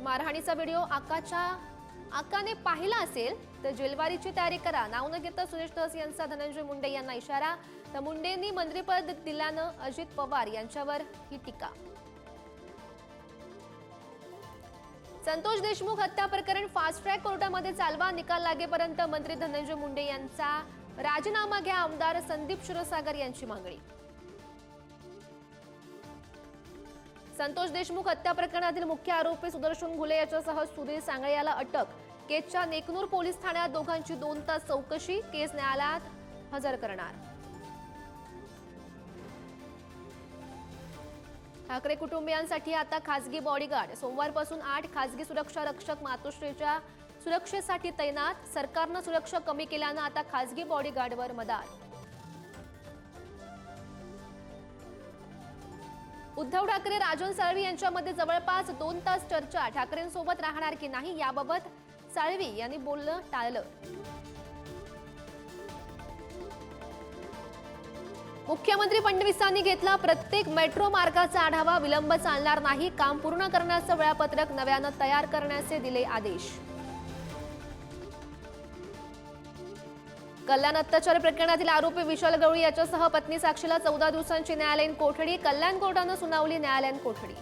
मारहाणीचा व्हिडिओ आकाने पाहिला असेल तर जेलवारीची तयारी करा। नाव न घेता सुरेश धस यांचा धनंजय मुंडे यांना इशारा। तर मुंडेंनी मंत्रिपद दिल्यानं अजित पवार यांच्यावर ही टीका। संतोष देशमुख हत्या प्रकरण फास्ट ट्रॅक कोर्टामध्ये चालवा, निकाल लागेपर्यंत मंत्री धनंजय मुंडे यांचा राजीनामा घ्या, आमदार संदीप क्षीरसागर यांची मागणी। संतोष देशमुख हत्या प्रकरणातील मुख्य आरोपी सुदर्शन घुले याच्यासह सुधीर सांगळे याला अटक। केजच्या नेकनूर पोलीस ठाण्यात दोघांची 2 तास चौकशी, केस न्यायालयात हजर करणार। ठाकरे कुटुंबियांसाठी आता खासगी बॉडीगार्ड, सोमवारपासून 8 खासगी सुरक्षा रक्षक मातोश्रीच्या सुरक्षेसाठी तैनात। सरकारनं सुरक्षा कमी केल्यानं आता खासगी बॉडीगार्डवर मदार। उद्धव ठाकरे राजन साळवी यांच्यामध्ये जवळपास 2 तास चर्चा। ठाकरेंसोबत राहणार की नाही याबाबत साळवी यांनी बोलणं टाळलं। मुख्यमंत्री फडणवीसांनी घेतला प्रत्येक मेट्रो मार्गाचा आढावा, विलंब चालणार नाही, काम पूर्ण करण्याचं वेळापत्रक नव्यानं तयार करण्याचे दिले आदेश। कल्याण अत्याचार प्रकरणातील आरोपी विशाल गवळी याच्यासह पत्नी साक्षीला 14 दिवसांची न्यायालयीन कोठडी। कल्याण कोर्टानं सुनावली न्यायालयीन कोठडी।